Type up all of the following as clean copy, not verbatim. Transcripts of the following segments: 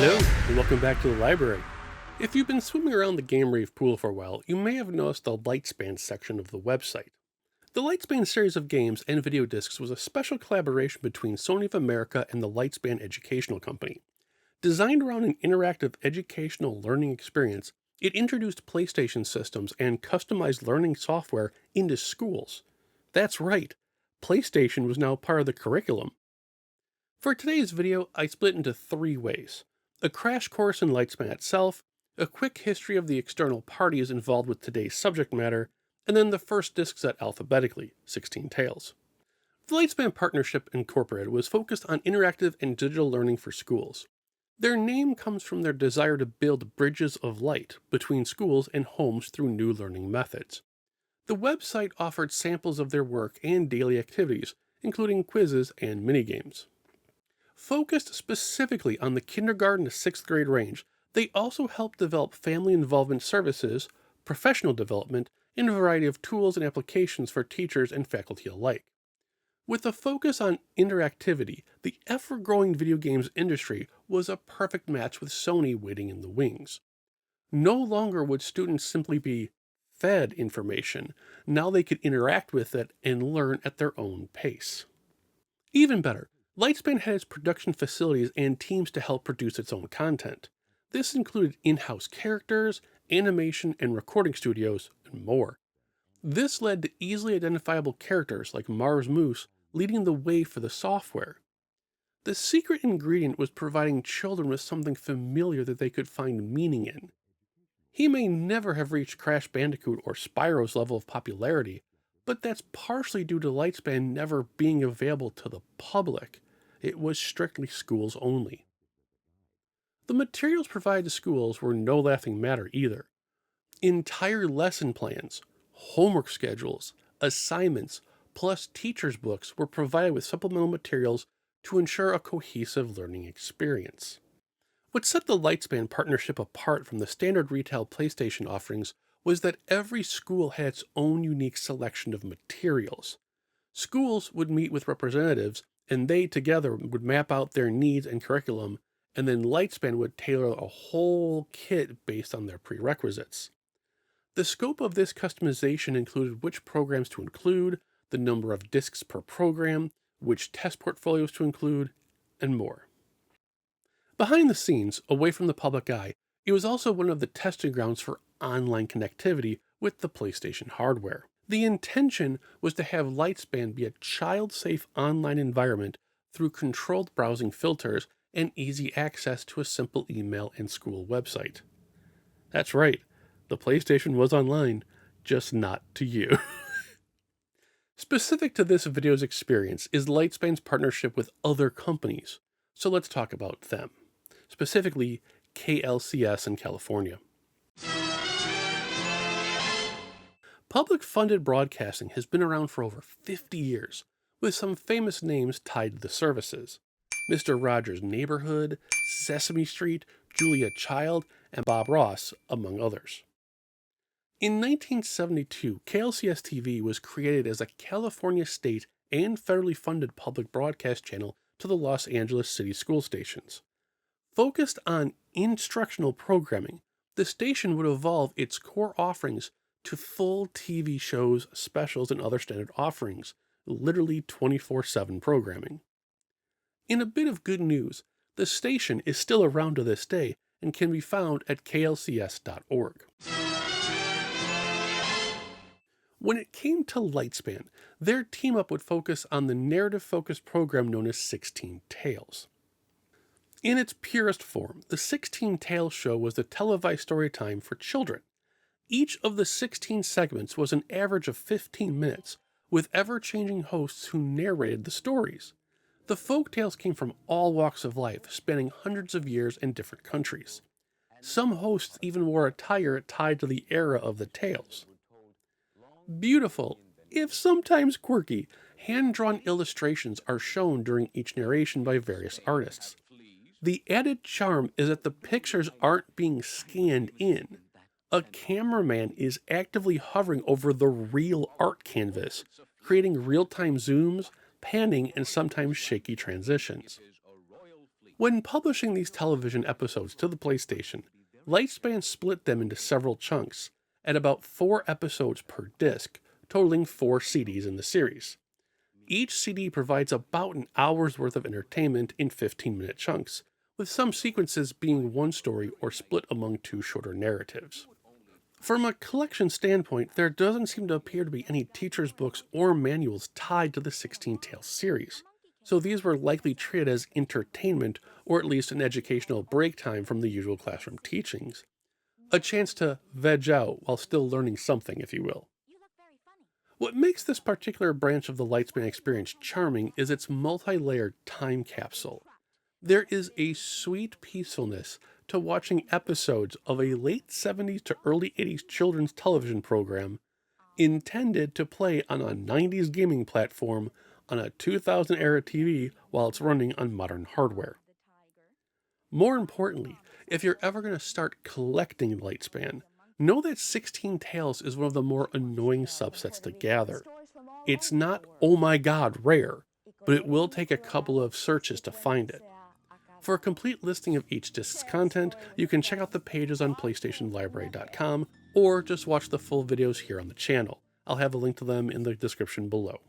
Hello, and welcome back to the library. If you've been swimming around the Game-Rave pool for a while, you may have noticed the Lightspan section of the website. The Lightspan series of games and video discs was a special collaboration between Sony of America and the Lightspan Educational Company. Designed around an interactive educational learning experience, it introduced PlayStation systems and customized learning software into schools. That's right, PlayStation was now part of the curriculum. For today's video, I split into three ways: a crash course in Lightspan itself, a quick history of the external parties involved with today's subject matter, and then the first disc set alphabetically, 16 Tales. The Lightspan Partnership Incorporated was focused on interactive and digital learning for schools. Their name comes from their desire to build bridges of light between schools and homes through new learning methods. The website offered samples of their work and daily activities, including quizzes and minigames. Focused specifically on the kindergarten to 6th grade range, they also help develop family involvement services, professional development, and a variety of tools and applications for teachers and faculty alike. With a focus on interactivity, the ever-growing video games industry was a perfect match with Sony waiting in the wings. No longer would students simply be fed information, now they could interact with it and learn at their own pace. Even better, Lightspan had its production facilities and teams to help produce its own content. This included in-house characters, animation and recording studios, and more. This led to easily identifiable characters like Mars Moose leading the way for the software. The secret ingredient was providing children with something familiar that they could find meaning in. He may never have reached Crash Bandicoot or Spyro's level of popularity, but that's partially due to Lightspan never being available to the public. It was strictly schools only. The materials provided to schools were no laughing matter either. Entire lesson plans, homework schedules, assignments, plus teachers' books were provided with supplemental materials to ensure a cohesive learning experience. What set the Lightspan partnership apart from the standard retail PlayStation offerings was that every school had its own unique selection of materials. Schools would meet with representatives, and they together would map out their needs and curriculum, and then Lightspan would tailor a whole kit based on their prerequisites. The scope of this customization included which programs to include, the number of discs per program, which test portfolios to include, and more. Behind the scenes, away from the public eye, it was also one of the testing grounds for online connectivity with the PlayStation hardware. The intention was to have Lightspan be a child-safe online environment through controlled browsing filters and easy access to a simple email and school website. That's right, the PlayStation was online, just not to you. Specific to this video's experience is Lightspan's partnership with other companies, so let's talk about them. Specifically, KLCS in California. Public-funded broadcasting has been around for over 50 years, with some famous names tied to the services: Mr. Rogers' Neighborhood, Sesame Street, Julia Child, and Bob Ross, among others. In 1972, KLCS TV was created as a California state and federally funded public broadcast channel to the Los Angeles City school stations. Focused on instructional programming, the station would evolve its core offerings to full TV shows, specials, and other standard offerings, literally 24/7 programming. In a bit of good news, the station is still around to this day and can be found at klcs.org. When it came to Lightspan, their team-up would focus on the narrative-focused program known as 16 Tales. In its purest form, the 16 Tales show was a televised story time for children. Each of the 16 segments was an average of 15 minutes, with ever-changing hosts who narrated the stories. The folk tales came from all walks of life, spanning hundreds of years and different countries. Some hosts even wore attire tied to the era of the tales. Beautiful, if sometimes quirky, hand-drawn illustrations are shown during each narration by various artists. The added charm is that the pictures aren't being scanned in. A cameraman is actively hovering over the real art canvas, creating real-time zooms, panning, and sometimes shaky transitions. When publishing these television episodes to the PlayStation, Lightspan split them into several chunks, at about 4 episodes per disc, totaling 4 CDs in the series. Each CD provides about an hour's worth of entertainment in 15-minute chunks, with some sequences being one story or split among 2 shorter narratives. From a collection standpoint, there doesn't seem to appear to be any teacher's books or manuals tied to the 16 Tales series, so these were likely treated as entertainment or at least an educational break time from the usual classroom teachings. A chance to veg out while still learning something, if you will. What makes this particular branch of the Lightspan experience charming is its multi-layered time capsule. There is a sweet peacefulness to watching episodes of a late 70s to early 80s children's television program intended to play on a 90s gaming platform on a 2000 era TV while it's running on modern hardware. More importantly, if you're ever going to start collecting Lightspan, know that 16 Tales is one of the more annoying subsets to gather. It's not, oh my god, rare, but it will take a couple of searches to find it. For a complete listing of each disc's content, you can check out the pages on PlayStationLibrary.com or just watch the full videos here on the channel. I'll have a link to them in the description below.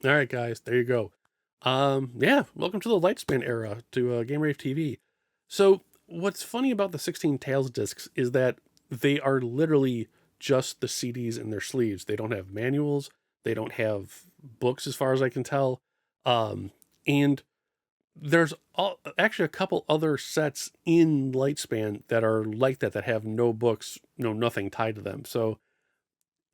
Alright guys, there you go. Welcome to the Lightspan era, to Game-Rave TV. So, what's funny about the 16 Tales discs is that they are literally just the CDs in their sleeves. They don't have manuals, they don't have books as far as I can tell, and there's actually a couple other sets in Lightspan that are like that have no books, nothing tied to them. So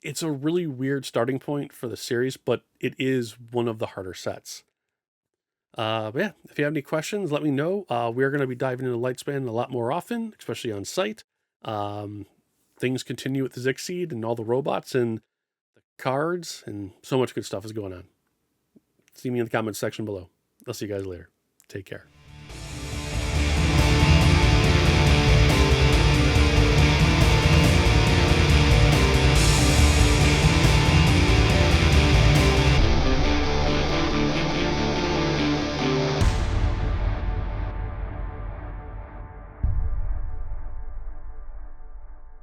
it's a really weird starting point for the series, but it is one of the harder sets. If you have any questions, let me know. We're going to be diving into Lightspan a lot more often, especially on site. Things continue with the Zixseed and all the robots and the cards, and so much good stuff is going on. See me in the comments section below. I'll see you guys later. Take care.